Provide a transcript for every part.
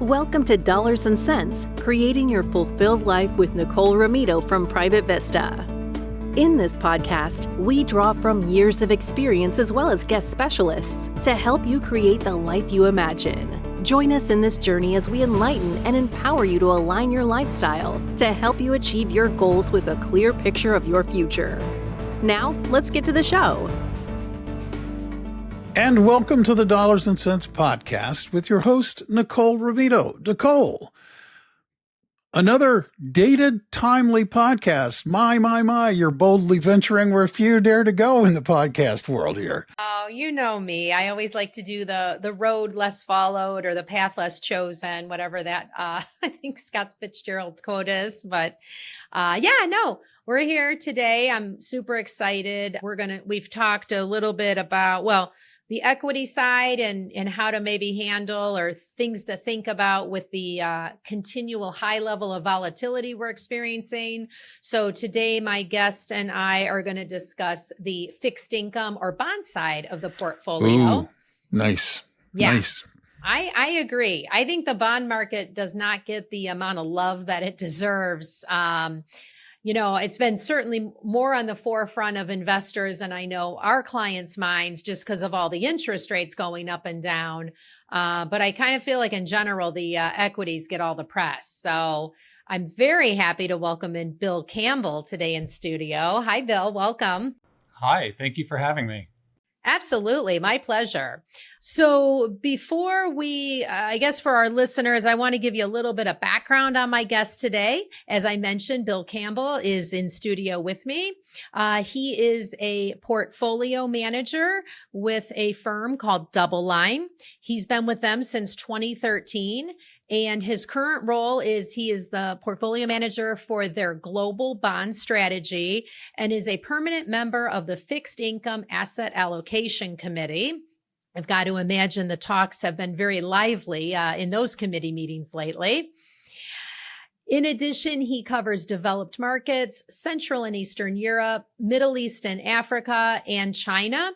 Welcome to Dollars and Cents, Creating Your Fulfilled Life with Nicole Romito from Private Vista. In this podcast, we draw from years of experience as well as guest specialists to help you create the life you imagine. Join us in this journey as we enlighten and empower you to align your lifestyle to help you achieve your goals with a clear picture of your future. Now, let's get to the show. And welcome to the Dollars and Cents podcast with your host, Nicole Romito. Nicole, another dated, timely podcast. My, you're boldly venturing where few dare to go in the podcast world here. Oh, you know me. I always like to do the road less followed or the path less chosen, whatever that, I think Scott Fitzgerald's quote is. But we're here today. I'm super excited. We've talked a little bit about, the equity side and how to maybe handle or things to think about with the continual high level of volatility we're experiencing. So today, my guest and I are going to discuss the fixed income or bond side of the portfolio. Ooh, nice. Yeah. Nice. I agree. I think the bond market does not get the amount of love that it deserves. It's been certainly more on the forefront of investors and I know our clients' minds just because of all the interest rates going up and down. But I kind of feel like in general, the equities get all the press. So I'm very happy to welcome in Bill Campbell today in studio. Hi, Bill. Welcome. Hi. Thank you for having me. Absolutely. My pleasure. So before I guess for our listeners, I want to give you a little bit of background on my guest today. As I mentioned, Bill Campbell is in studio with me. He is a portfolio manager with a firm called DoubleLine. He's been with them since 2013. And his current role is he is the portfolio manager for their global bond strategy and is a permanent member of the Fixed Income Asset Allocation Committee. I've got to imagine the talks have been very lively in those committee meetings lately. In addition, he covers developed markets, Central and Eastern Europe, Middle East and Africa, and China.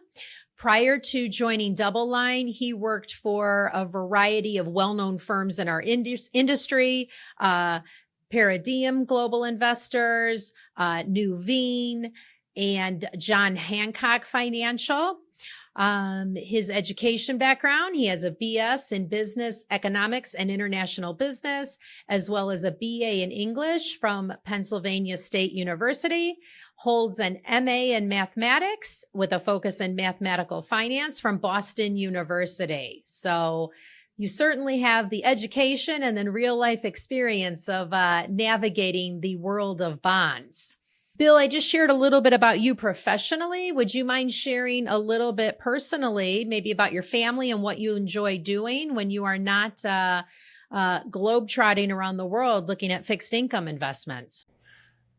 Prior to joining DoubleLine, he worked for a variety of well-known firms in our industry, Paradigm Global Investors, Nuveen, and John Hancock Financial. His education background, he has a BS in Business Economics and International Business, as well as a BA in English from Pennsylvania State University, holds an MA in Mathematics with a focus in Mathematical Finance from Boston University. So you certainly have the education and then real life experience of navigating the world of bonds. Bill, I just shared a little bit about you professionally. Would you mind sharing a little bit personally, maybe about your family and what you enjoy doing when you are not globetrotting around the world looking at fixed income investments?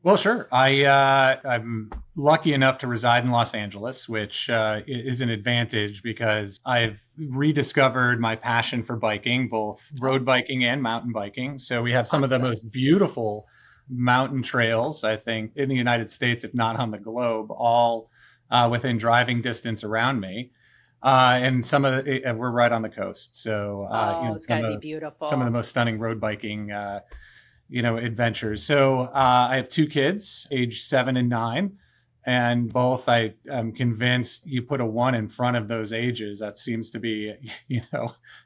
Well, sure. I'm lucky enough to reside in Los Angeles, which is an advantage because I've rediscovered my passion for biking, both road biking and mountain biking. So we have some of the most beautiful mountain trails, I think, in the United States, if not on the globe, all within driving distance around me. And some of we're right on the coast. So it's got to be beautiful. Some of the most stunning road biking adventures. So I have two kids, age 7 and 9, and both I'm convinced you put a 1 in front of those ages. That seems to be,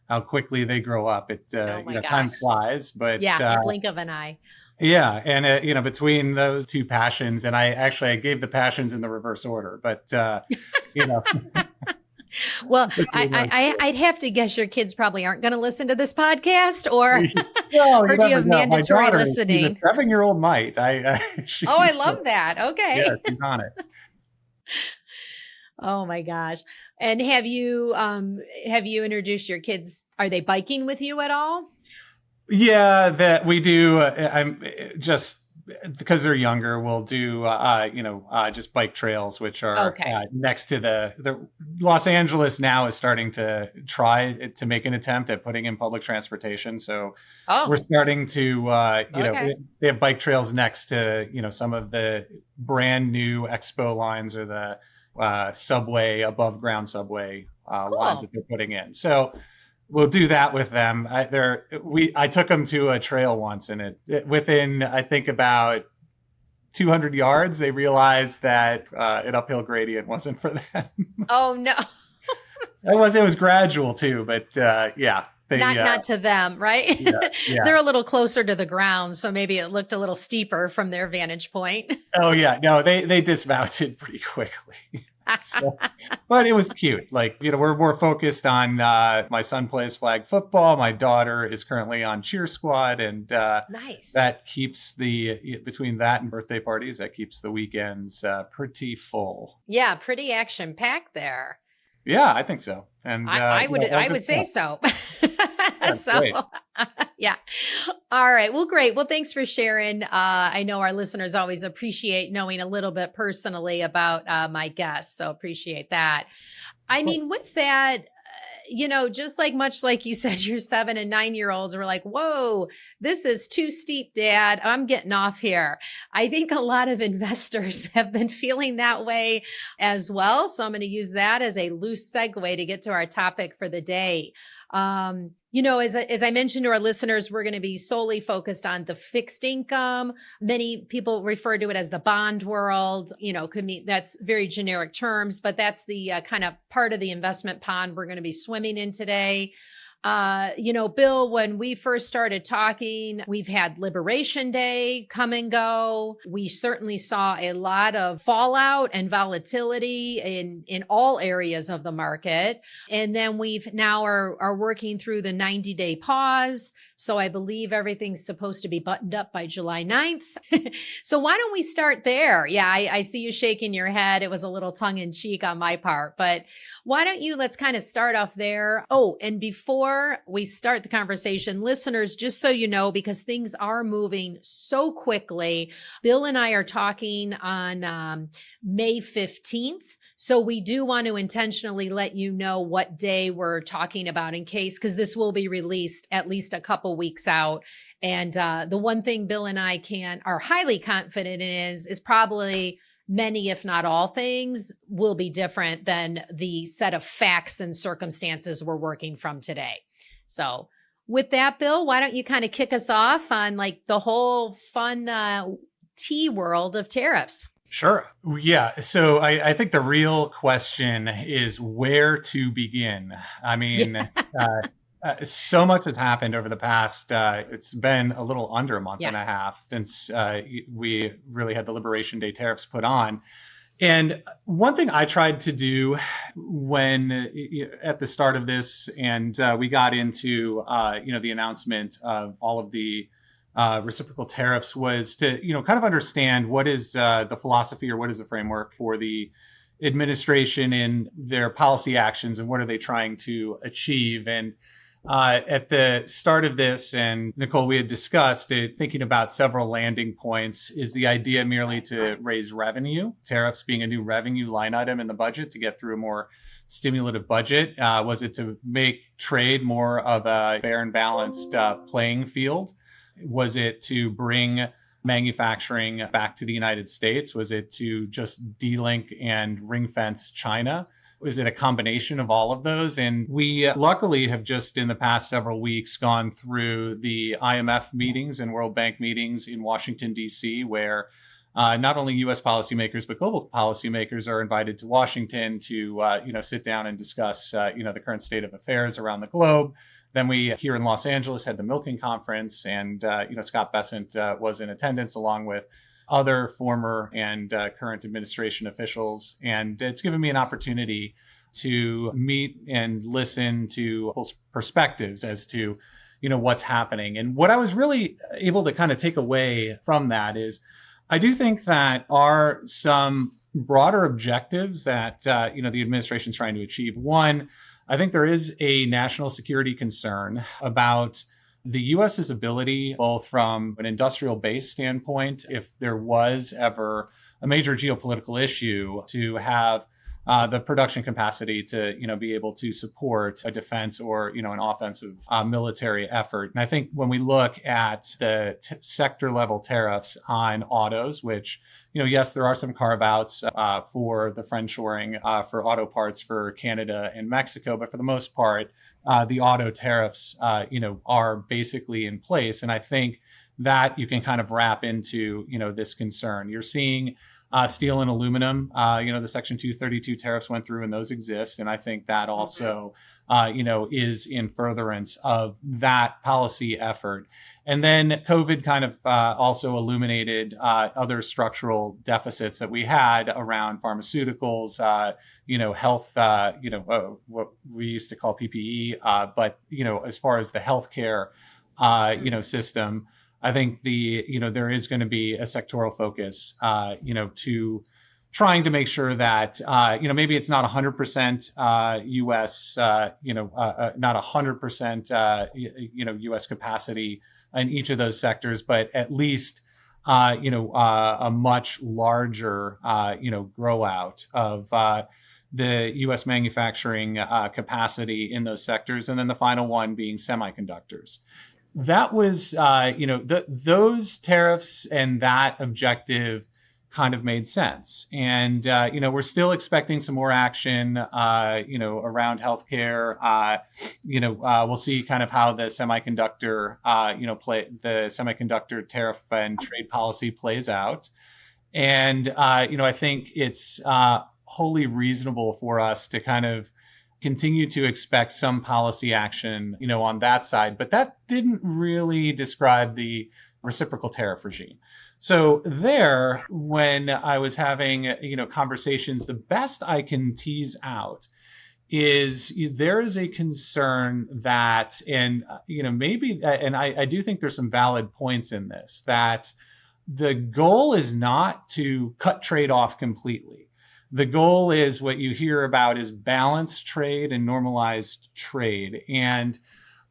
how quickly they grow up. Time flies, but the blink of an eye. Yeah. And, between those two passions, and I gave the passions in the reverse order, but, Well, I'd have to guess your kids probably aren't going to listen to this podcast or do you have mandatory listening? The 7-year-old might. I love that. Okay. Yeah, she's on it. Oh my gosh. And have you introduced your kids? Are they biking with you at all? Yeah, that we do. I'm just because they're younger, we'll do, just bike trails, which are next to the Los Angeles now is starting to try to make an attempt at putting in public transportation. So we're starting to, they have bike trails next to, some of the brand new expo lines or the subway, above ground subway lines that they're putting in. So we'll do that with them. I took them to a trail once, and within, I think, about 200 yards, they realized that an uphill gradient wasn't for them. Oh no. It was gradual too, but yeah. Not to them, right? Yeah. They're a little closer to the ground, so maybe it looked a little steeper from their vantage point. Oh yeah, no, they dismounted pretty quickly. So, but it was cute. Like, we're more focused on my son plays flag football. My daughter is currently on cheer squad, and nice. That keeps between that and birthday parties, that keeps the weekends pretty full. Yeah, pretty action packed there. Yeah, I think so. And I would say so. Great. Yeah. All right. Well, great. Well, thanks for sharing. I know our listeners always appreciate knowing a little bit personally about my guests. So appreciate that. I mean, with that, just much like you said, your 7 and 9-year-olds were like, whoa, this is too steep, Dad. I'm getting off here. I think a lot of investors have been feeling that way as well. So I'm going to use that as a loose segue to get to our topic for the day. As I mentioned to our listeners, we're going to be solely focused on the fixed income. Many people refer to it as the bond world. Could mean that's very generic terms, but that's the kind of part of the investment pond we're going to be swimming in today. Bill, when we first started talking, we've had Liberation Day come and go. We certainly saw a lot of fallout and volatility in all areas of the market. And then we've now are working through the 90-day pause. So I believe everything's supposed to be buttoned up by July 9th. So why don't we start there? Yeah, I see you shaking your head. It was a little tongue in cheek on my part, but let's kind of start off there. Oh, and before we start the conversation, listeners, just so you know, because things are moving so quickly, Bill and I are talking on May 15th. So we do want to intentionally let you know what day we're talking about in case, because this will be released at least a couple weeks out. And the one thing Bill and I are highly confident in is probably many, if not all things, will be different than the set of facts and circumstances we're working from today. So with that, Bill, why don't you kind of kick us off on the whole fun tea world of tariffs? Sure. Yeah. So I think the real question is where to begin. I mean, so much has happened over the past, it's been a little under a month and a half since we really had the Liberation Day tariffs put on. And one thing I tried to do when at the start of this and we got into, the announcement of all of the reciprocal tariffs was to, kind of understand what is the philosophy or what is the framework for the administration in their policy actions and what are they trying to achieve. And at the start of this, and Nicole, we had discussed it, thinking about several landing points. Is the idea merely to raise revenue, tariffs being a new revenue line item in the budget to get through a more stimulative budget? Was it to make trade more of a fair and balanced playing field? Was it to bring manufacturing back to the United States? Was it to just delink and ring fence China? Is it a combination of all of those? And we luckily have just in the past several weeks gone through the IMF meetings and World Bank meetings in Washington, D.C., where not only U.S. policymakers, but global policymakers are invited to Washington to, sit down and discuss, the current state of affairs around the globe. Then we here in Los Angeles had the Milken Conference, and, Scott Bessent was in attendance along with other former and current administration officials. And it's given me an opportunity to meet and listen to perspectives as to, what's happening. And what I was really able to kind of take away from that is I do think that are some broader objectives that, the administration is trying to achieve. One, I think there is a national security concern about the U.S.'s ability, both from an industrial base standpoint, if there was ever a major geopolitical issue, to have the production capacity to, be able to support a defense or, an offensive military effort. And I think when we look at the sector level tariffs on autos, which, yes, there are some carve outs for the friendshoring for auto parts for Canada and Mexico, but for the most part, the auto tariffs, are basically in place. And I think that you can kind of wrap into, this concern. You're seeing steel and aluminum, the Section 232 tariffs went through and those exist. And I think that also, is in furtherance of that policy effort. And then COVID kind of also illuminated other structural deficits that we had around pharmaceuticals, health, what we used to call PPE. But, as far as the healthcare, system, I think there is going to be a sectoral focus, to trying to make sure that, maybe it's not 100% U.S., not 100%, U.S. capacity in each of those sectors, but at least, a much larger, grow out of the U.S. manufacturing capacity in those sectors. And then the final one being semiconductors. That was, those tariffs and that objective kind of made sense. And, we're still expecting some more action, around healthcare. We'll see kind of how the semiconductor, the semiconductor tariff and trade policy plays out. And, I think it's wholly reasonable for us to kind of continue to expect some policy action, on that side. But that didn't really describe the reciprocal tariff regime. So there, when I was having, conversations, the best I can tease out is there is a concern that, and, maybe, and I do think there's some valid points in this, that the goal is not to cut trade off completely. The goal is what you hear about is balanced trade and normalized trade, and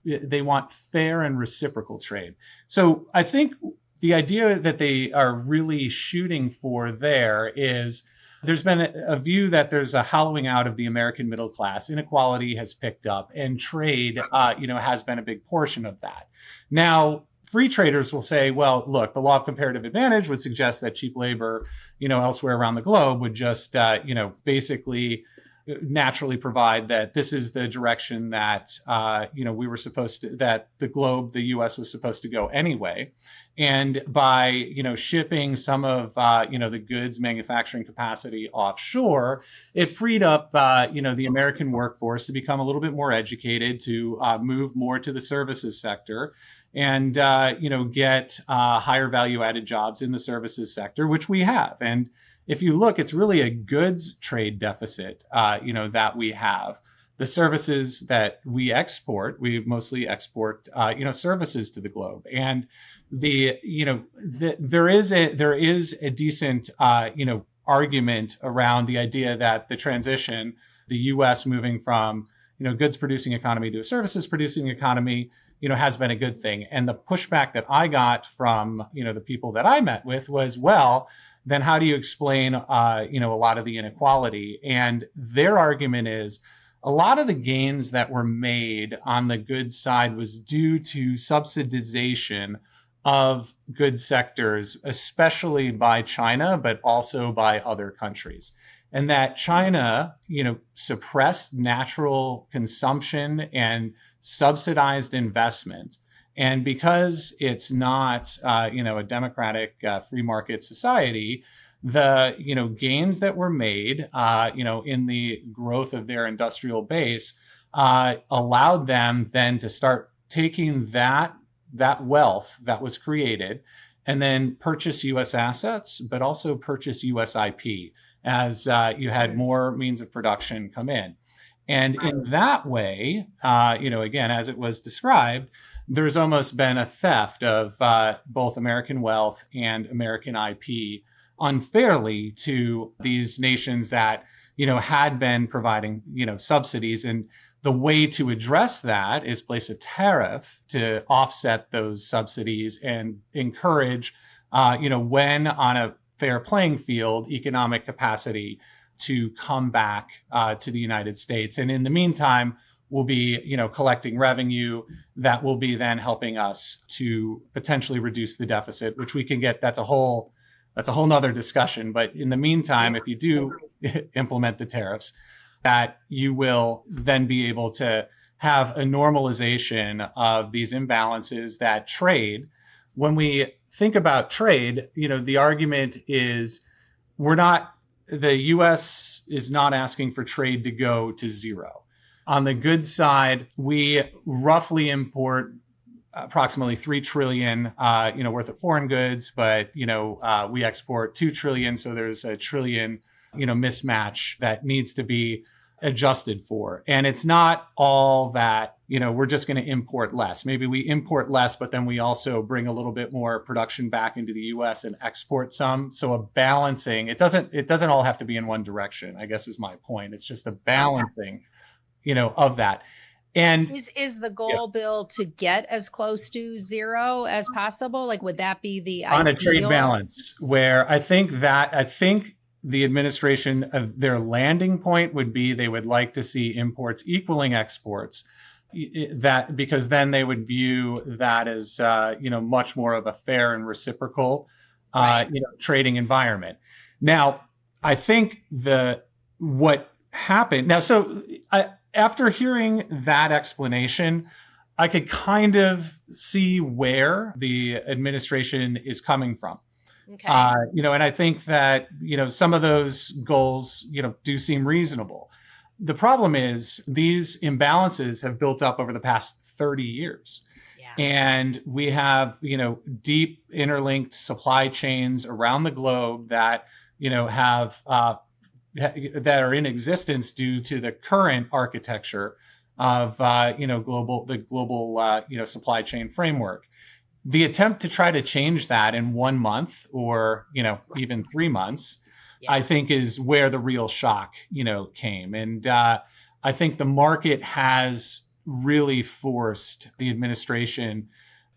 they want fair and reciprocal trade. So I think the idea that they are really shooting for there is there's been a view that there's a hollowing out of the American middle class. Inequality has picked up, and trade, has been a big portion of that. Now, free traders will say, well, look, the law of comparative advantage would suggest that cheap labor, elsewhere around the globe would just, basically naturally provide that this is the direction that, we were supposed to, that the globe, the U.S. was supposed to go anyway. And by, shipping some of, the goods manufacturing capacity offshore, it freed up, the American workforce to become a little bit more educated, to move more to the services sector and, get higher value added jobs in the services sector, which we have. And if you look, it's really a goods trade deficit, that we have. The services that we mostly export, services to the globe. And there is a decent, argument around the idea that the transition, the U.S. moving from, goods producing economy to a services producing economy, has been a good thing. And the pushback that I got from, the people that I met with was, well, then how do you explain, a lot of the inequality? And their argument is a lot of the gains that were made on the goods side was due to subsidization of goods sectors, especially by China, but also by other countries. And that China, suppressed natural consumption and subsidized investment. And because it's not, a democratic free market society, the, gains that were made, in the growth of their industrial base, allowed them then to start taking that wealth that was created and then purchase U.S. assets, but also purchase U.S. IP as you had more means of production come in. And in that way, again, as it was described, there's almost been a theft of both American wealth and American IP unfairly to these nations that, had been providing, subsidies. And the way to address that is place a tariff to offset those subsidies and encourage, when on a fair playing field, economic capacity to come back to the United States. And in the meantime, we'll be, collecting revenue that will be then helping us to potentially reduce the deficit, which we can get. That's a whole nother discussion. But in the meantime, if you do implement the tariffs, that you will then be able to have a normalization of these imbalances that trade. When we think about trade, the argument is the US is not asking for trade to go to zero. On the goods side, we roughly import approximately 3 trillion, worth of foreign goods, but, we export 2 trillion. So there's a trillion, mismatch that needs to be adjusted for. And it's not all that, we're just going to import less. Maybe we import less, but then we also bring a little bit more production back into the US and export some. So a balancing, it doesn't all have to be in one direction, I guess is my point. It's just a balancing, of that. And is the goal, Bill, to get as close to zero as possible? Like, would that be the on ideal? a trade balance, where I think the administration, their landing point would be they would like to see imports equaling exports, because then they would view that as much more of a fair and reciprocal trading environment. Now, I think what happened now. So after hearing that explanation, I could kind of see where the administration is coming from. Okay. And I think that, some of those goals, do seem reasonable. The problem is these imbalances have built up over the past 30 years. Yeah. And we have, deep interlinked supply chains around the globe that, that are in existence due to the current architecture of, the global, supply chain framework. The attempt to try to change that in 1 month or, even 3 months, I think is where the real shock, came. And I think the market has really forced the administration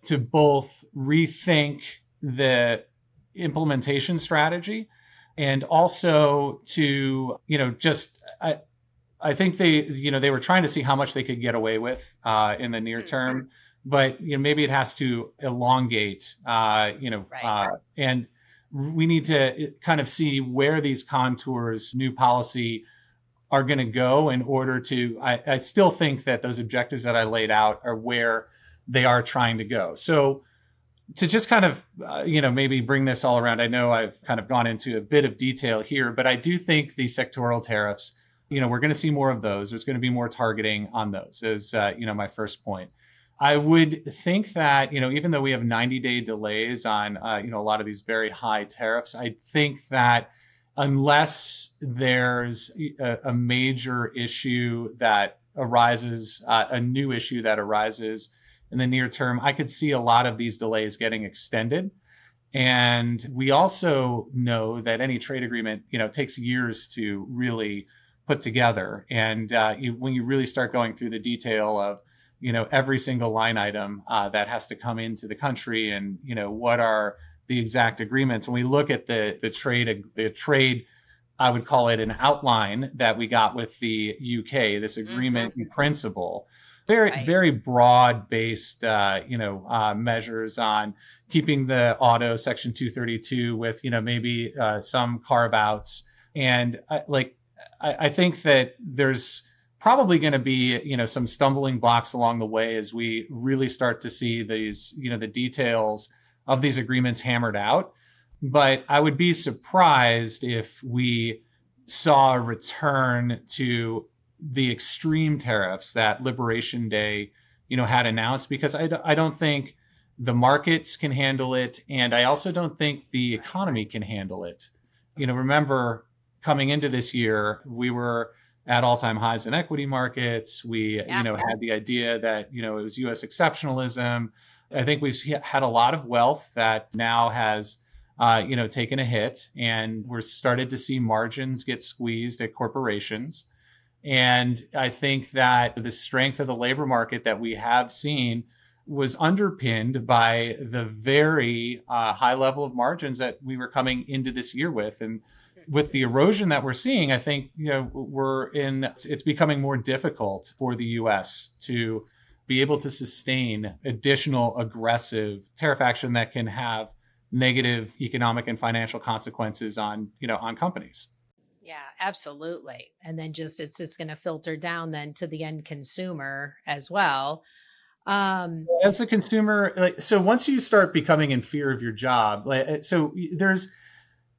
to both rethink the implementation strategy and also to, I think they were trying to see how much they could get away with in the near term. But maybe it has to elongate, and we need to kind of see where these contours, new policy, are going to go in order to. I still think that those objectives that I laid out are where they are trying to go. So to just kind of maybe bring this all around, I know I've kind of gone into a bit of detail here, but I do think the sectoral tariffs, we're going to see more of those. There's going to be more targeting on those, as my first point. I would think that, even though we have 90-day delays on, a lot of these very high tariffs, I think that unless there's a major issue that arises, a new issue that arises in the near term, I could see a lot of these delays getting extended. And we also know that any trade agreement, takes years to really put together. And when you really start going through the detail of, every single line item that has to come into the country, and what are the exact agreements. When we look at the trade, I would call it an outline that we got with the UK, this agreement in principle, very broad based measures on keeping the auto Section 232 with maybe some carve outs, and I think that there's probably going to be, some stumbling blocks along the way as we really start to see these, the details of these agreements hammered out. But I would be surprised if we saw a return to the extreme tariffs that Liberation Day, had announced, because I don't think the markets can handle it. And I also don't think the economy can handle it. Remember, coming into this year, we were at all-time highs in equity markets. We, had the idea that, it was U.S. exceptionalism. I think we've had a lot of wealth that now has, taken a hit, and we're started to see margins get squeezed at corporations. And I think that the strength of the labor market that we have seen was underpinned by the very high level of margins that we were coming into this year with. And with the erosion that we're seeing, I think, it's becoming more difficult for the U.S. to be able to sustain additional aggressive tariff action that can have negative economic and financial consequences on companies. Yeah, absolutely. And then it's just going to filter down then to the end consumer as well. As a consumer, so once you start becoming in fear of your job, so there's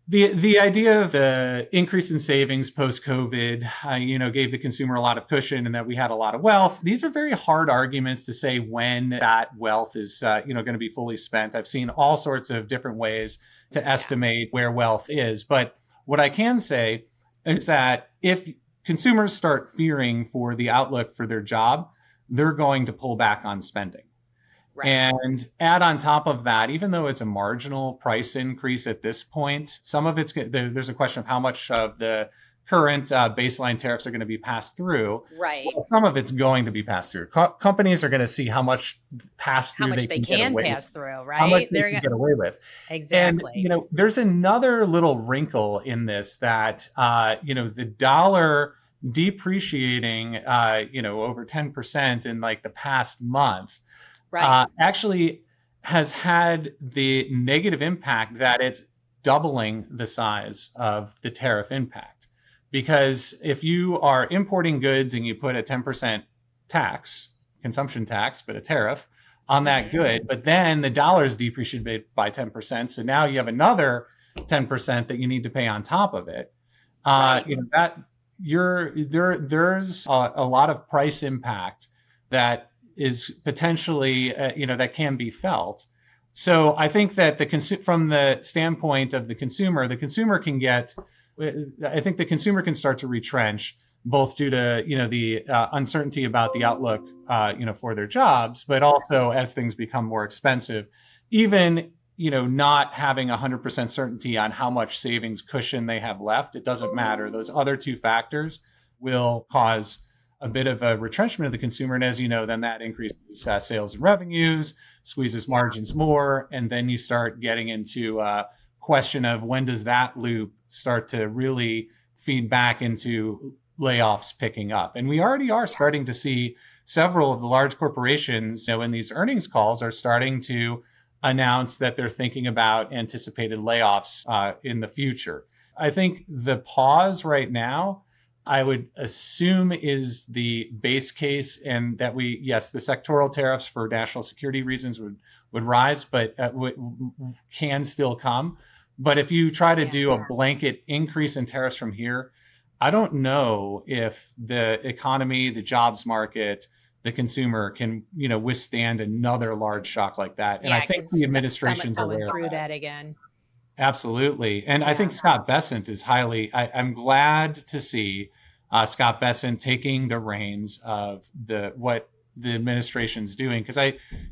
the idea of the increase in savings post COVID, gave the consumer a lot of cushion and that we had a lot of wealth. These are very hard arguments to say when that wealth is, going to be fully spent. I've seen all sorts of different ways to estimate where wealth is. But what I can say is that if consumers start fearing for the outlook for their job, they're going to pull back on spending. Right. And add on top of that, even though it's a marginal price increase at this point, some of there's a question of how much of the current baseline tariffs are going to be passed through. Right. Well, some of it's going to be passed through. Companies are going to see how much pass through they can pass through, right? How much they can get away with. Exactly. And there's another little wrinkle in this that the dollar depreciating over 10% in like the past month. Right. Actually has had the negative impact that it's doubling the size of the tariff impact. Because if you are importing goods and you put a 10% tax, consumption tax, but a tariff on that good, but then the dollar is depreciated by 10%. So now you have another 10% that you need to pay on top of it. There's a lot of price impact that is potentially, that can be felt. So I think that from the standpoint of the consumer can start to retrench, both due to, the uncertainty about the outlook, for their jobs, but also as things become more expensive, even, not having 100% certainty on how much savings cushion they have left. It doesn't matter. Those other two factors will cause a bit of a retrenchment of the consumer. And as you know, then that increases sales and revenues, squeezes margins more. And then you start getting into a question of when does that loop start to really feed back into layoffs picking up. And we already are starting to see several of the large corporations, in these earnings calls are starting to announce that they're thinking about anticipated layoffs in the future. I think the pause right now, I would assume is the base case, and that the sectoral tariffs for national security reasons would rise, but can still come. But if you try to do a blanket increase in tariffs from here, I don't know if the economy, the jobs market, the consumer can, withstand another large shock like that. And I think the administration's aware through that again. Absolutely. And I think Scott Bessent is I'm glad to see Scott Bessent taking the reins of what the administration's doing, because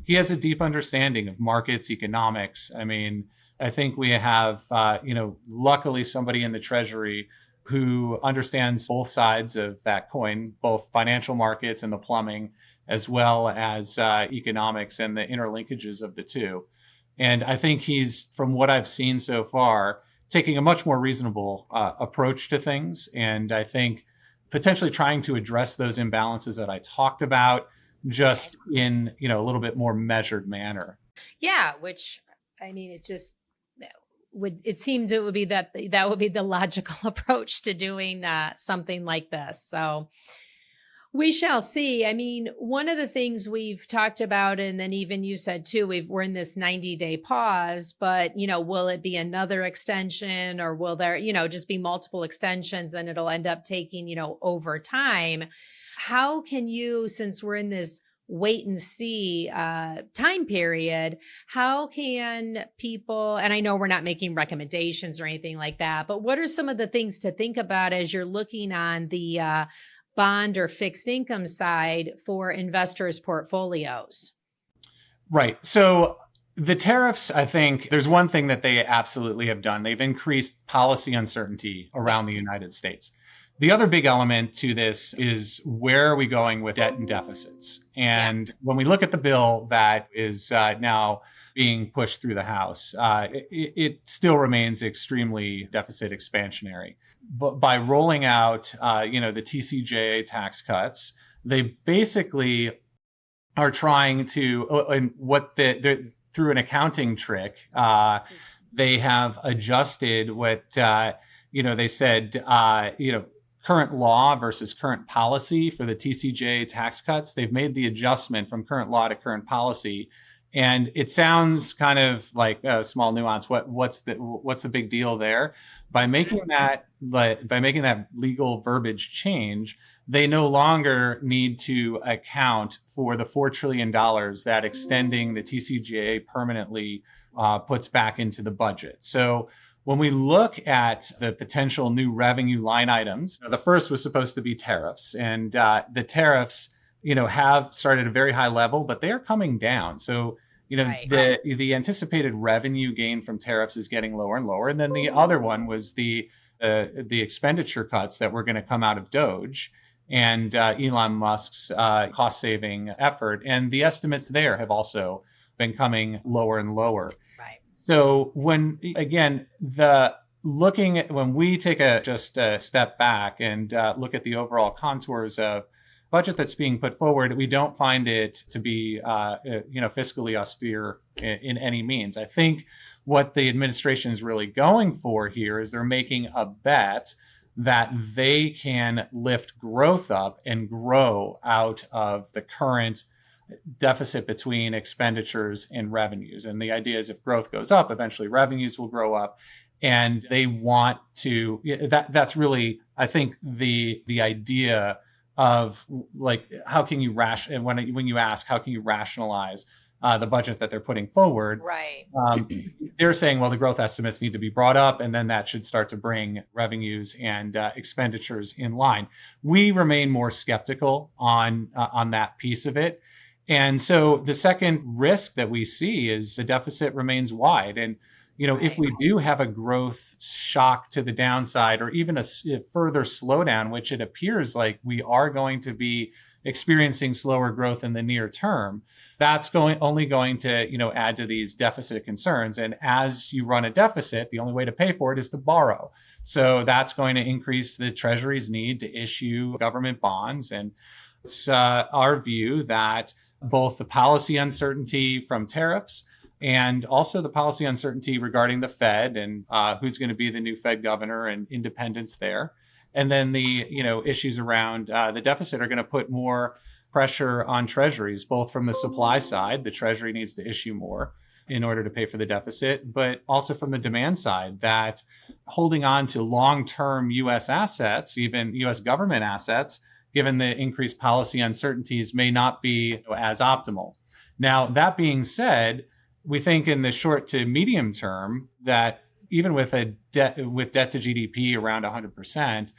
he has a deep understanding of markets, economics. I mean, I think we have, luckily somebody in the Treasury who understands both sides of that coin, both financial markets and the plumbing, as well as economics and the interlinkages of the two. And I think he's, from what I've seen so far, taking a much more reasonable approach to things. And I think potentially trying to address those imbalances that I talked about, just in, a little bit more measured manner. Yeah, which, I mean, it seemed it would be that would be the logical approach to doing something like this. So we shall see. I mean, one of the things we've talked about, and then even you said too, we're in this 90-day pause, but, will it be another extension, or will there, just be multiple extensions and it'll end up taking, over time? How can you, since we're in this wait and see time period, how can people, and I know we're not making recommendations or anything like that, but what are some of the things to think about as you're looking on the bond or fixed income side for investors' portfolios? Right. So the tariffs, I think there's one thing that they absolutely have done. They've increased policy uncertainty around the United States. The other big element to this is, where are we going with debt and deficits? And when we look at the bill that is now being pushed through the House, it still remains extremely deficit expansionary. But by rolling out, the TCJA tax cuts, they basically are trying to, through an accounting trick, they have adjusted what they said, current law versus current policy for the TCJA tax cuts. They've made the adjustment from current law to current policy. And it sounds kind of like a small nuance. What's the big deal there? By making that legal verbiage change, they no longer need to account for the $4 trillion that extending the TCJA permanently puts back into the budget. So when we look at the potential new revenue line items, the first was supposed to be tariffs, and the tariffs, have started at a very high level, but they are coming down. So, the anticipated revenue gain from tariffs is getting lower and lower. And then the other one was the expenditure cuts that were going to come out of Doge and Elon Musk's cost-saving effort. And the estimates there have also been coming lower and lower. Right. So when we take a step back and look at the overall contours of budget that's being put forward, we don't find it to be fiscally austere in any means. I think what the administration is really going for here is they're making a bet that they can lift growth up and grow out of the current deficit between expenditures and revenues. And the idea is if growth goes up, eventually revenues will grow up. And they want to, that's really, I think, the idea of like, how can you when you ask, how can you rationalize the budget that they're putting forward? Right. They're saying, well, the growth estimates need to be brought up, and then that should start to bring revenues and expenditures in line. We remain more skeptical on that piece of it. And so the second risk that we see is the deficit remains wide. And, if we do have a growth shock to the downside or even a further slowdown, which it appears like we are going to be experiencing slower growth in the near term, that's only going to, add to these deficit concerns. And as you run a deficit, the only way to pay for it is to borrow. So that's going to increase the Treasury's need to issue government bonds. And it's our view that both the policy uncertainty from tariffs and also the policy uncertainty regarding the Fed and who's going to be the new Fed governor and independence there. And then the issues around the deficit are going to put more pressure on treasuries, both from the supply side, the Treasury needs to issue more in order to pay for the deficit, but also from the demand side, that holding on to long-term U.S. assets, even U.S. government assets, given the increased policy uncertainties, may not be as optimal. Now, that being said, we think in the short to medium term that even with debt to GDP around 100%,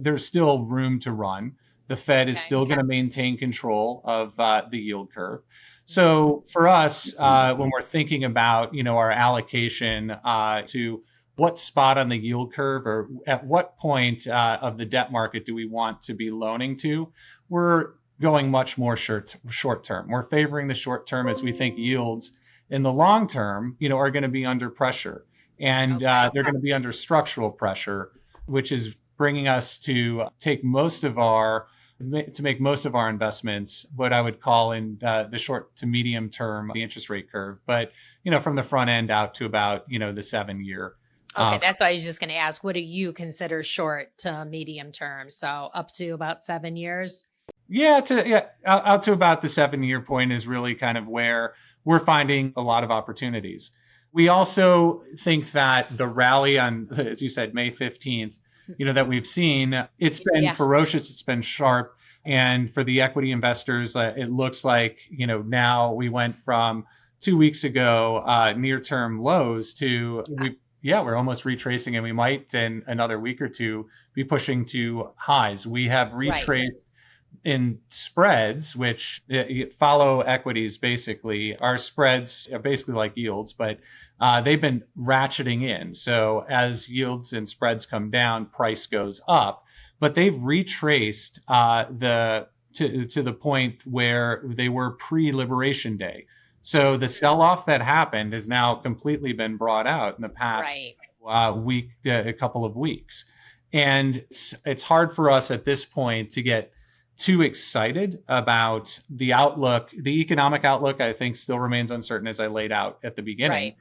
there's still room to run. The Fed is still going to maintain control of the yield curve. So for us, when we're thinking about, our allocation to what spot on the yield curve or at what point of the debt market do we want to be loaning to, we're going much more short term. We're favoring the short term as we think yields in the long term, are going to be under pressure. And they're going to be under structural pressure, which is bringing us to make most of our investments, what I would call in the short to medium term, the interest rate curve, but, from the front end out to about, the 7 year. Okay, that's why I was just going to ask, what do you consider short to medium term? So up to about 7 years? Out to about the 7 year point is really kind of where we're finding a lot of opportunities. We also think that the rally on, as you said, May 15th, that we've seen, it's been ferocious, it's been sharp. And for the equity investors, it looks like, now we went from 2 weeks ago, near-term lows to, we're almost retracing, and we might in another week or two be pushing to highs. We have retraced in spreads, which follow equities basically. Our spreads are basically like yields, but they've been ratcheting in. So as yields and spreads come down, price goes up. But they've retraced to the point where they were pre-Liberation Day. So the sell-off that happened has now completely been brought out in the past week, a couple of weeks. And it's hard for us at this point to get too excited about the outlook. The economic outlook, I think, still remains uncertain, as I laid out at the beginning.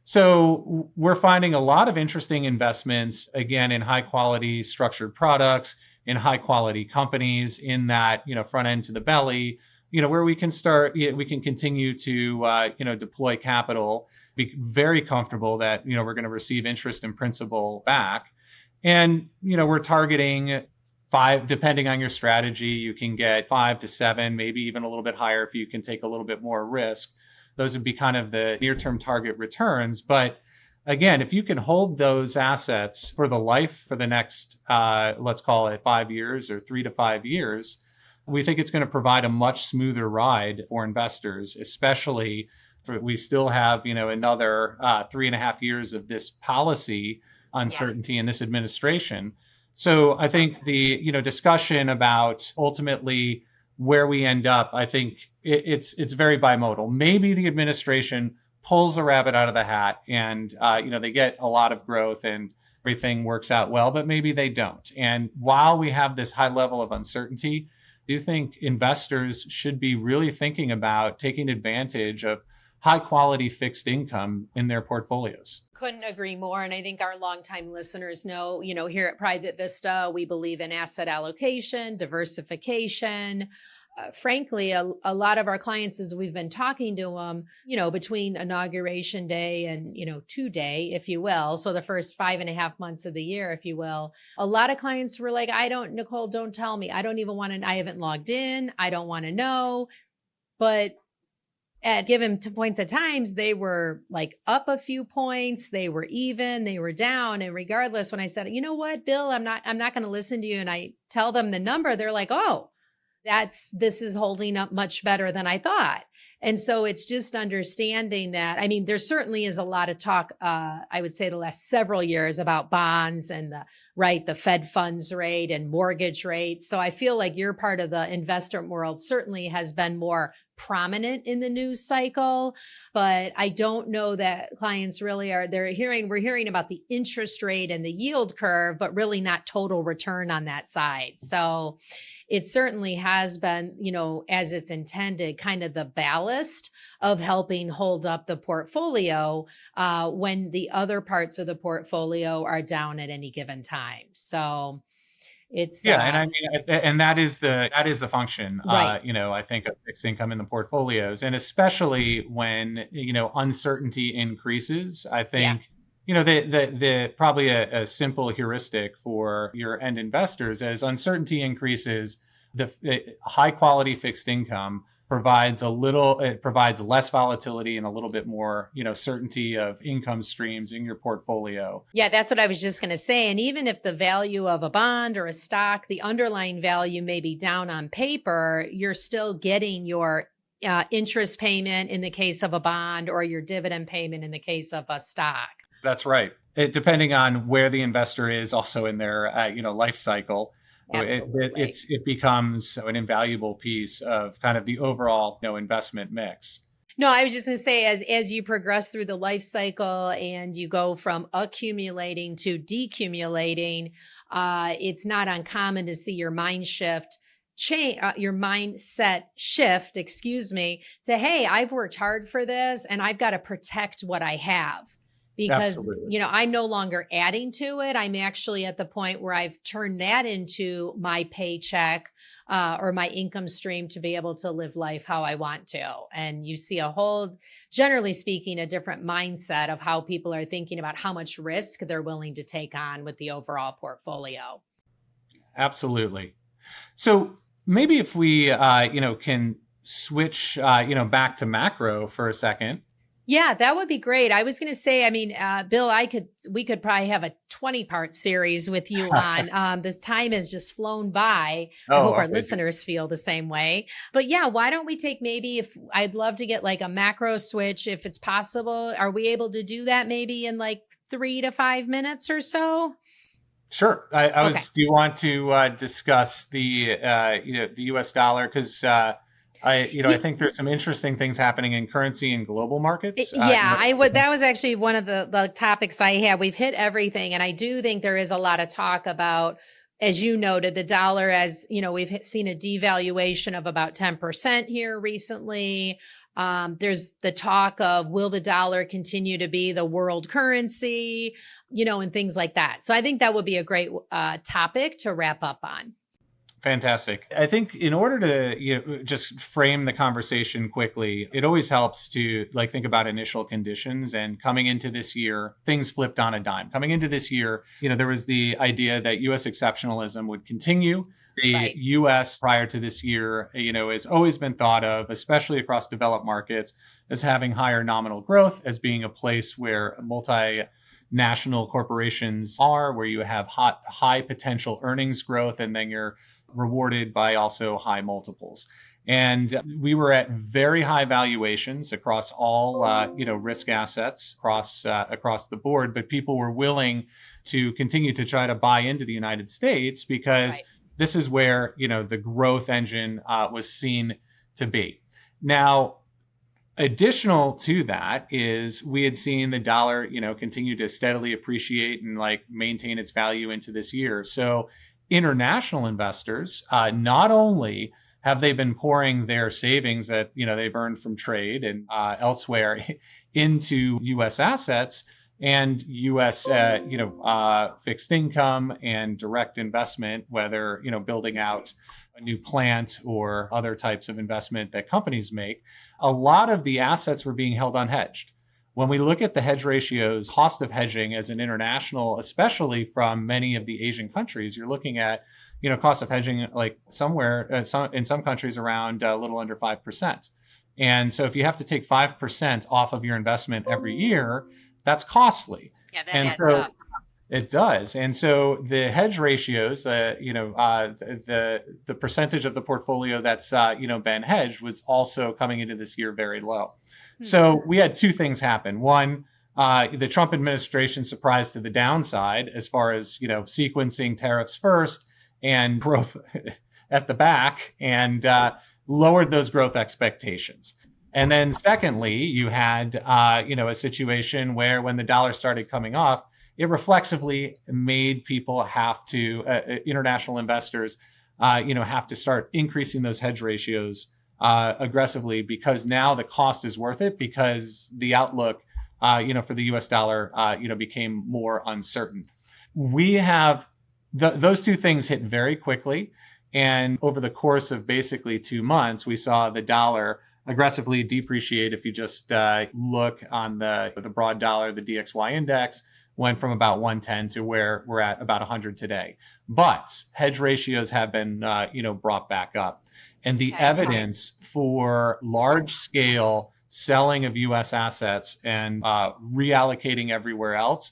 So we're finding a lot of interesting investments, again, in high quality structured products, in high quality companies, in that, front end to the belly, where we can we can continue to, deploy capital, be very comfortable that, we're going to receive interest and principal back. And, we're targeting five, depending on your strategy, you can get 5 to 7, maybe even a little bit higher if you can take a little bit more risk. Those would be kind of the near-term target returns. But again, if you can hold those assets for the life for the next, let's call it 5 years or 3 to 5 years, we think it's going to provide a much smoother ride for investors, especially we still have, another 3.5 years of this policy uncertainty in this administration. So I think the, discussion about ultimately where we end up, I think it's very bimodal. Maybe the administration pulls a rabbit out of the hat and, they get a lot of growth and everything works out well, but maybe they don't. And while we have this high level of uncertainty, I do think investors should be really thinking about taking advantage of high quality fixed income in their portfolios. Couldn't agree more. And I think our longtime listeners know, here at Private Vista, we believe in asset allocation, diversification. Frankly, a lot of our clients, as we've been talking to them, between inauguration day and, today, if you will. So the first 5.5 months of the year, if you will, a lot of clients were like, Nicole, don't tell me. I don't even want to, I haven't logged in. I don't want to know. But at given points at times, they were like up a few points, they were even, they were down. And regardless, when I said, you know what, Bill, I'm not going to listen to you. And I tell them the number, they're like, oh, this is holding up much better than I thought. And so it's just understanding that, there certainly is a lot of talk, I would say the last several years about bonds and the Fed funds rate and mortgage rates. So I feel like your part of the investment world certainly has been more prominent in the news cycle, but I don't know that clients really we're hearing about the interest rate and the yield curve, but really not total return on that side. So it certainly has been, as it's intended, kind of the ballast of helping hold up the portfolio when the other parts of the portfolio are down at any given time. So it's and that is the function, right. I think of fixed income in the portfolios, and especially when uncertainty increases. I think the probably a simple heuristic for your end investors as uncertainty increases, the high quality fixed income provides less volatility and a little bit more, certainty of income streams in your portfolio. Yeah, that's what I was just going to say. And even if the value of a bond or a stock, the underlying value may be down on paper, you're still getting your interest payment in the case of a bond or your dividend payment in the case of a stock. That's right. Depending on where the investor is also in their, life cycle. It becomes an invaluable piece of kind of the overall, investment mix. No, I was just going to say, as you progress through the life cycle and you go from accumulating to decumulating, it's not uncommon to see your mindset shift, to, hey, I've worked hard for this and I've got to protect what I have. Because, Absolutely. I'm no longer adding to it. I'm actually at the point where I've turned that into my paycheck or my income stream to be able to live life how I want to. And you see generally speaking, a different mindset of how people are thinking about how much risk they're willing to take on with the overall portfolio. Absolutely. So maybe if we, can switch, back to macro for a second. Yeah, that would be great. I was going to say, Bill, we could probably have a 20-part series with you on, this time has just flown by. I hope our listeners feel the same way, but yeah, why don't we take I'd love to get like a macro switch if it's possible. Are we able to do that maybe in like 3 to 5 minutes or so? Sure. Do you want to discuss the US dollar? Cause, I think there's some interesting things happening in currency and global markets. That was actually one of the topics I had. We've hit everything. And I do think there is a lot of talk about, as you noted, the dollar, as we've seen a devaluation of about 10% here recently. There's the talk of, will the dollar continue to be the world currency, and things like that. So I think that would be a great topic to wrap up on. Fantastic. I think in order to just frame the conversation quickly, it always helps to think about initial conditions. And coming into this year, things flipped on a dime. Coming into this year, there was the idea that U.S. exceptionalism would continue. The Right. U.S. prior to this year, has always been thought of, especially across developed markets, as having higher nominal growth, as being a place where multinational corporations are, where you have high potential earnings growth, and then you're rewarded by also high multiples. And we were at very high valuations across all risk assets across the board, but people were willing to continue to try to buy into the United States because Right. this is where the growth engine was seen to be. Now, additional to that is we had seen the dollar continue to steadily appreciate and maintain its value into this year. So international investors, not only have they been pouring their savings that they've earned from trade and elsewhere into U.S. assets and U.S. Fixed income and direct investment, whether building out a new plant or other types of investment that companies make, a lot of the assets were being held unhedged. When we look at the hedge ratios, cost of hedging as an international, especially from many of the Asian countries, you're looking at, cost of hedging somewhere in some countries around a little under 5%. And so if you have to take 5% off of your investment every year, that's costly. Yeah, that And adds so up. it does. And so the hedge ratios, the percentage of the portfolio that's been hedged was also coming into this year very low. So we had two things happen. One, the Trump administration surprised to the downside as far as sequencing tariffs first and growth at the back, and lowered those growth expectations. And then secondly, you had a situation where when the dollar started coming off, it reflexively made people have to, international investors, have to start increasing those hedge ratios aggressively, because now the cost is worth it, because the outlook, for the U.S. dollar, became more uncertain. We have those two things hit very quickly, and over the course of basically 2 months, we saw the dollar aggressively depreciate. If you just look on the broad dollar, the DXY index went from about 110 to where we're at about 100 today. But hedge ratios have been, brought back up. And the evidence for large-scale selling of U.S. assets and reallocating everywhere else,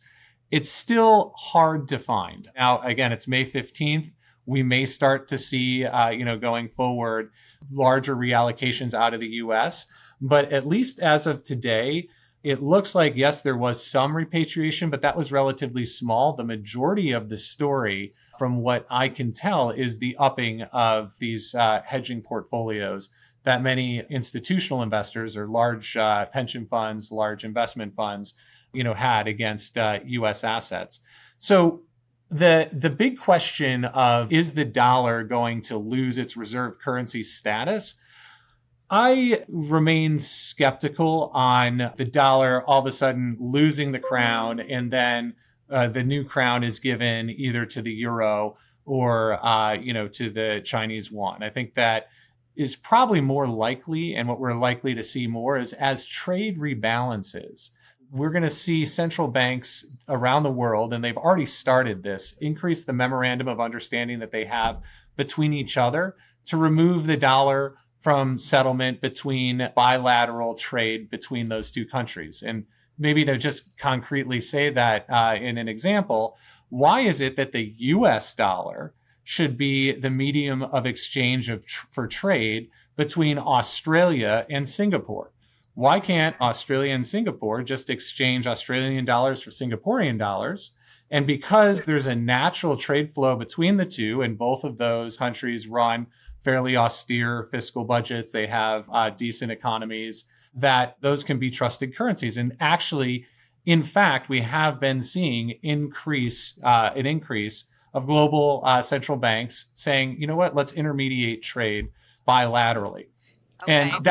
it's still hard to find. Now, again, it's May 15th. We may start to see, going forward, larger reallocations out of the U.S. But at least as of today, it looks like, yes, there was some repatriation, but that was relatively small. The majority of the story, from what I can tell, is the upping of these hedging portfolios that many institutional investors or large pension funds, large investment funds, had against U.S. assets. So the big question of, is the dollar going to lose its reserve currency status? I remain skeptical on the dollar all of a sudden losing the crown, and then the new crown is given either to the euro or to the Chinese yuan. I think that is probably more likely, and what we're likely to see more is, as trade rebalances, we're going to see central banks around the world, and they've already started this, increase the memorandum of understanding that they have between each other to remove the dollar from settlement between bilateral trade between those two countries. And maybe to just concretely say that in an example, why is it that the US dollar should be the medium of exchange for trade between Australia and Singapore? Why can't Australia and Singapore just exchange Australian dollars for Singaporean dollars? And because there's a natural trade flow between the two, and both of those countries run fairly austere fiscal budgets, they have decent economies, that those can be trusted currencies. And actually, in fact, we have been seeing an increase of global central banks saying, you know what, let's intermediate trade bilaterally. Okay. And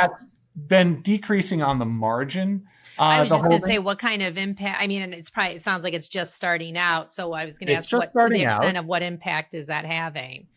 been decreasing on the margin. I was the just going to holding, say, what kind of impact? I mean, and it sounds like it's just starting out. So I was going to it's ask, just what, to the starting out. extent of what impact is that having?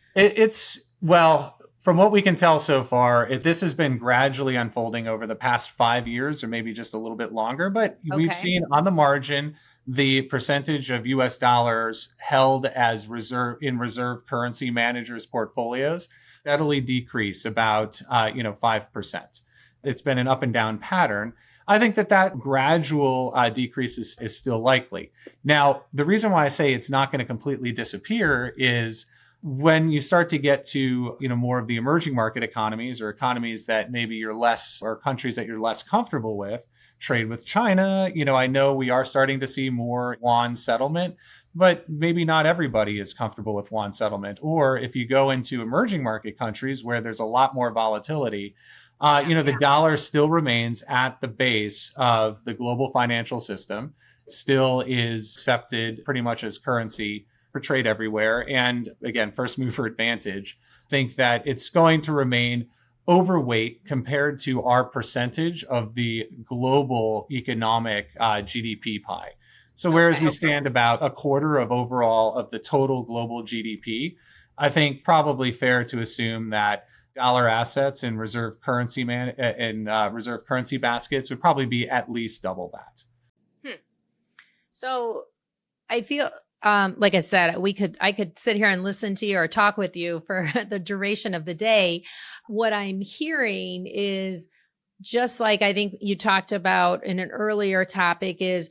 Well, from what we can tell so far, this has been gradually unfolding over the past 5 years or maybe just a little bit longer. But we've Okay. seen on the margin the percentage of US dollars held as reserve currency managers' portfolios steadily decrease about 5%. It's been an up and down pattern. I think that gradual decrease is still likely. Now, the reason why I say it's not going to completely disappear is when you start to get to more of the emerging market economies or economies that maybe you're less, or countries that you're less comfortable with, trade with China. I know we are starting to see more yuan settlement, but maybe not everybody is comfortable with yuan settlement. Or if you go into emerging market countries where there's a lot more volatility, the dollar still remains at the base of the global financial system. It still is accepted pretty much as currency for trade everywhere. And again, first mover advantage. Think that it's going to remain overweight compared to our percentage of the global economic GDP pie. So whereas we stand about a quarter of overall of the total global GDP, I think probably fair to assume that dollar assets in reserve currency reserve currency baskets would probably be at least double that. So I feel like I said, I could sit here and listen to you or talk with you for the duration of the day. What I'm hearing is, just like I think you talked about in an earlier topic, is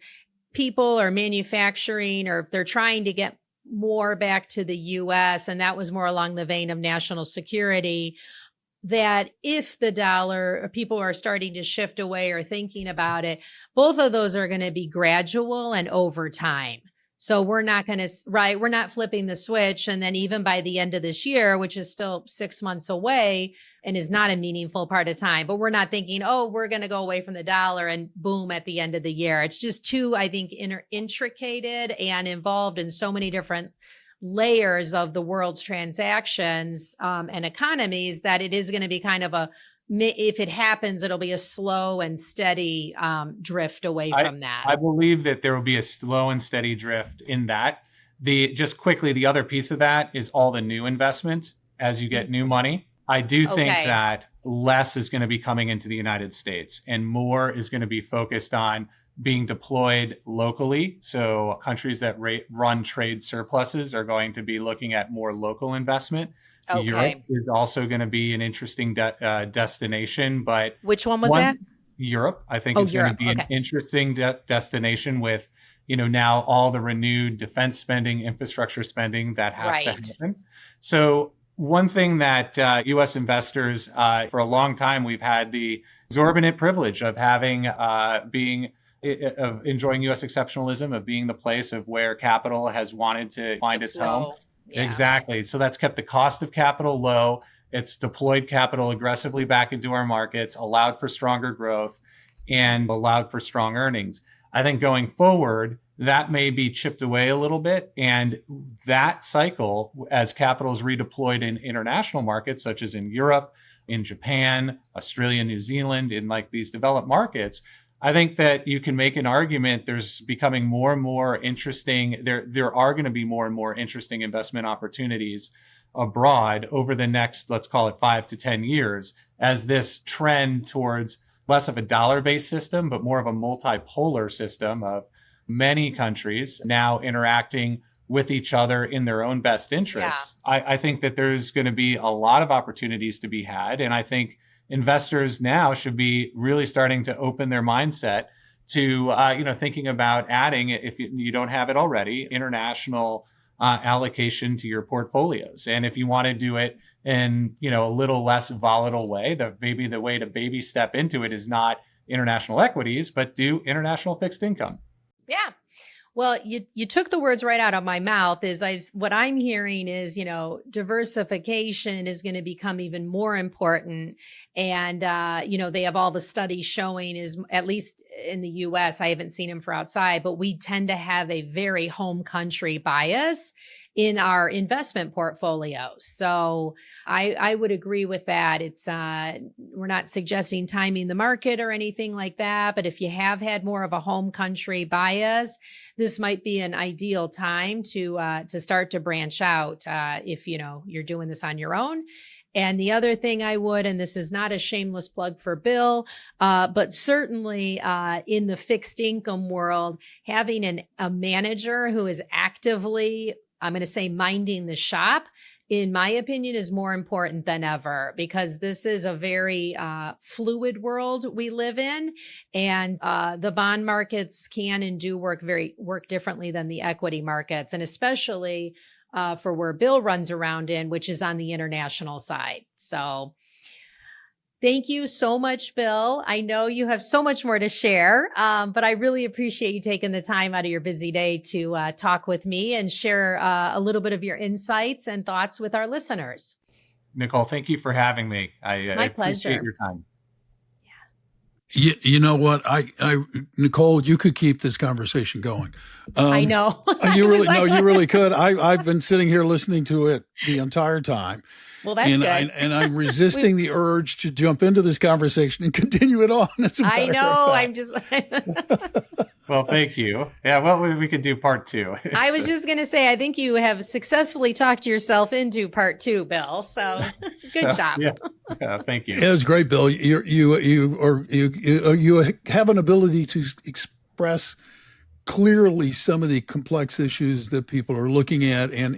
people are manufacturing, or if they're trying to get more back to the US, and that was more along the vein of national security, that if the dollar, people are starting to shift away or thinking about it, both of those are going to be gradual and over time. So we're not going to, right, we're not flipping the switch. And then even by the end of this year, which is still 6 months away and is not a meaningful part of time, but we're not thinking, oh, we're going to go away from the dollar and boom at the end of the year. It's just too, I think, intricated and involved in so many different layers of the world's transactions and economies that it is going to be kind of if it happens, it'll be a slow and steady drift away from that. I believe that there will be a slow and steady drift in that. Just quickly, the other piece of that is all the new investment as you get new money. I do think that less is going to be coming into the United States and more is going to be focused on being deployed locally. So countries that run trade surpluses are going to be looking at more local investment. Okay. Europe is also going to be an interesting destination, but which one was that? Europe, I think, is going to be an interesting destination with, now all the renewed defense spending, infrastructure spending that has to happen. So one thing that U.S. investors, for a long time, we've had the exorbitant privilege of having of enjoying U.S. exceptionalism, of being the place of where capital has wanted to find its home. Yeah. Exactly. So that's kept the cost of capital low. It's deployed capital aggressively back into our markets, allowed for stronger growth, and allowed for strong earnings. I think going forward, that may be chipped away a little bit. And that cycle, as capital is redeployed in international markets, such as in Europe, in Japan, Australia, New Zealand, in like these developed markets, I think that you can make an argument there's becoming more and more interesting. There are going to be more and more interesting investment opportunities abroad over the next, let's call it 5 to 10 years, as this trend towards less of a dollar-based system, but more of a multipolar system of many countries now interacting with each other in their own best interests. Yeah. I think that there's going to be a lot of opportunities to be had. And I think investors now should be really starting to open their mindset to, thinking about adding, if you don't have it already, international allocation to your portfolios. And if you want to do it in, a little less volatile way, maybe the way to baby step into it is not international equities, but do international fixed income. Yeah. Well, you took the words right out of my mouth. What I'm hearing is, diversification is going to become even more important. And, they have all the studies showing is, at least in the US, I haven't seen them for outside, but we tend to have a very home country bias in our investment portfolios. So I would agree with that. It's we're not suggesting timing the market or anything like that, but if you have had more of a home country bias, this might be an ideal time to start to branch out if you're doing this on your own. And the other thing I would, and this is not a shameless plug for Bill, but certainly in the fixed income world, having a manager who is actively, I'm going to say, minding the shop, in my opinion, is more important than ever, because this is a very fluid world we live in. And the bond markets can and do work differently than the equity markets, and especially for where Bill runs around in, which is on the international side. So thank you so much, Bill. I know you have so much more to share, but I really appreciate you taking the time out of your busy day to talk with me and share a little bit of your insights and thoughts with our listeners. Nicole, thank you for having me. My pleasure. Appreciate your time. You know what? Nicole, you could keep this conversation going. I know. You really could. I've been sitting here listening to it the entire time. Well, that's good. And I'm resisting the urge to jump into this conversation and continue it on. I know. I'm just. Well, thank you. Yeah, well, we could do part 2. I was just going to say, I think you have successfully talked yourself into part 2, Bill. So good job. Yeah, thank you. It was great, Bill. You have an ability to express clearly some of the complex issues that people are looking at and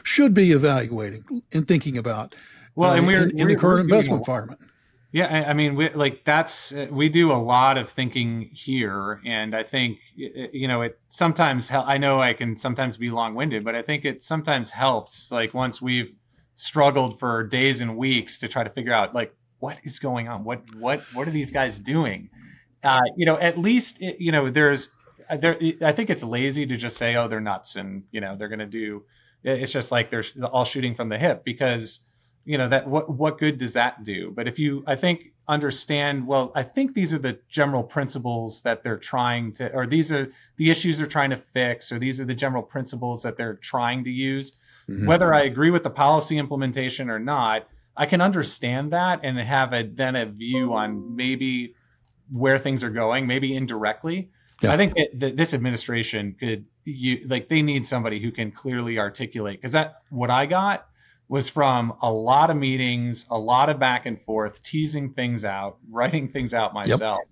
should be evaluating and thinking about. Well, and we're in the current investment environment. Yeah, I mean, we do a lot of thinking here, and I think it sometimes I know I can sometimes be long-winded, but I think it sometimes helps. Like once we've struggled for days and weeks to try to figure out like what is going on, what are these guys doing? At least I think it's lazy to just say, oh, they're nuts, and they're going to do. It's just like they're all shooting from the hip, because that what good does that do? But if you, I think, understand, well, I think these are the general principles that they're trying to, or these are the issues they're trying to fix, or these are the general principles that they're trying to use. Mm-hmm. Whether I agree with the policy implementation or not, I can understand that and have a view on maybe where things are going, maybe indirectly. Yeah. I think that this administration they need somebody who can clearly articulate, because what I got was from a lot of meetings, a lot of back and forth, teasing things out, writing things out myself. Yep.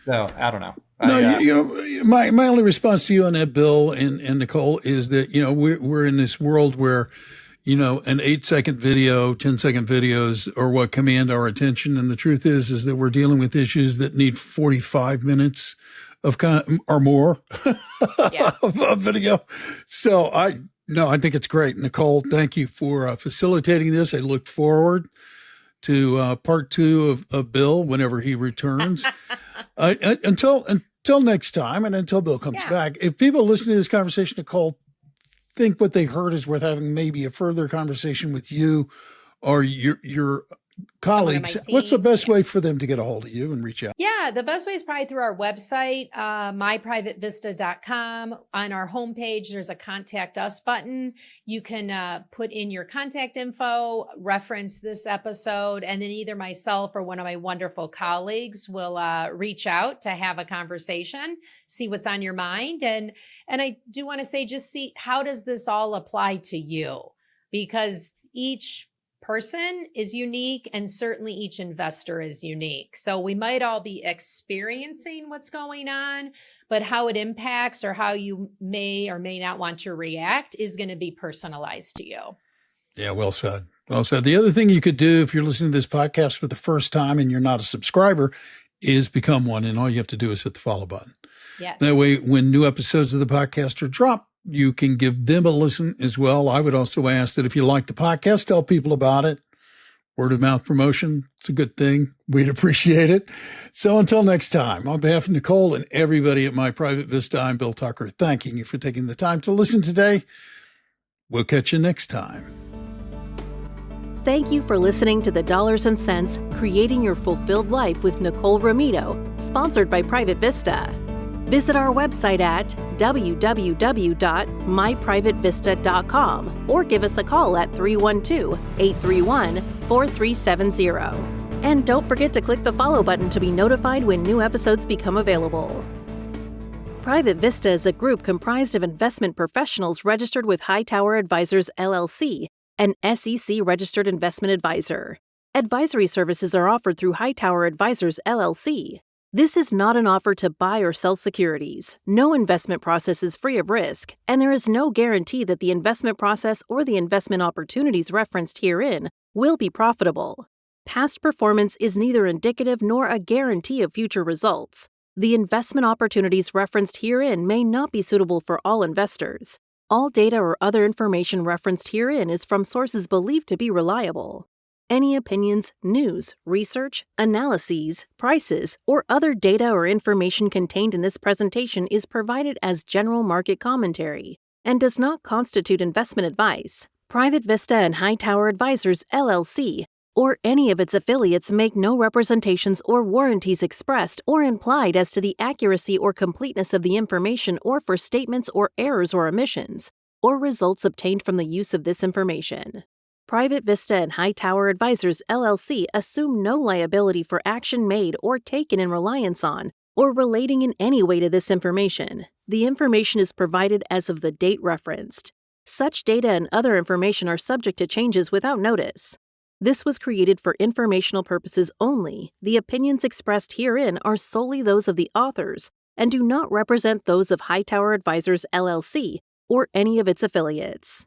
So I don't know. No, my only response to you on that, Bill and Nicole, is that we're in this world where an 8-second video, 10-second videos are what command our attention, and the truth is that we're dealing with issues that need 45 minutes of or more of video. So I think it's great. Nicole, thank you for facilitating this. I look forward to part 2 of Bill whenever he returns. Until next time, and until Bill comes back, if people listening to this conversation, Nicole, think what they heard is worth having maybe a further conversation with you or your colleagues, what's the best way for them to get a hold of you and reach out? Yeah, the best way is probably through our website, myprivatevista.com. On our homepage, there's a contact us button. You can put in your contact info, reference this episode, and then either myself or one of my wonderful colleagues will reach out to have a conversation, see what's on your mind. And I do want to say, just see, how does this all apply to you? Because each person is unique, and certainly each investor is unique. So we might all be experiencing what's going on, but how it impacts or how you may or may not want to react is going to be personalized to you. Yeah, well said. Well said. The other thing you could do if you're listening to this podcast for the first time and you're not a subscriber is become one, and all you have to do is hit the follow button. Yes. That way, when new episodes of the podcast are dropped, you can give them a listen as well. I would also ask that if you like the podcast, tell people about it. Word of mouth promotion, it's a good thing. We'd appreciate it. So until next time, on behalf of Nicole and everybody at My Private Vista, I'm Bill Tucker, thanking you for taking the time to listen today. We'll catch you next time. Thank you for listening to the Dollars and Cents Creating Your Fulfilled Life with Nicole Romito, sponsored by Private Vista. Visit our website at www.myprivatevista.com or give us a call at 312-831-4370. And don't forget to click the follow button to be notified when new episodes become available. Private Vista is a group comprised of investment professionals registered with Hightower Advisors, LLC, an SEC-registered investment advisor. Advisory services are offered through Hightower Advisors, LLC. This is not an offer to buy or sell securities. No investment process is free of risk, and there is no guarantee that the investment process or the investment opportunities referenced herein will be profitable. Past performance is neither indicative nor a guarantee of future results. The investment opportunities referenced herein may not be suitable for all investors. All data or other information referenced herein is from sources believed to be reliable. Any opinions, news, research, analyses, prices, or other data or information contained in this presentation is provided as general market commentary and does not constitute investment advice. Private Vista and Hightower Advisors, LLC, or any of its affiliates make no representations or warranties expressed or implied as to the accuracy or completeness of the information or for statements or errors or omissions, or results obtained from the use of this information. Private Vista and Hightower Advisors, LLC assume no liability for action made or taken in reliance on or relating in any way to this information. The information is provided as of the date referenced. Such data and other information are subject to changes without notice. This was created for informational purposes only. The opinions expressed herein are solely those of the authors and do not represent those of Hightower Advisors, LLC, or any of its affiliates.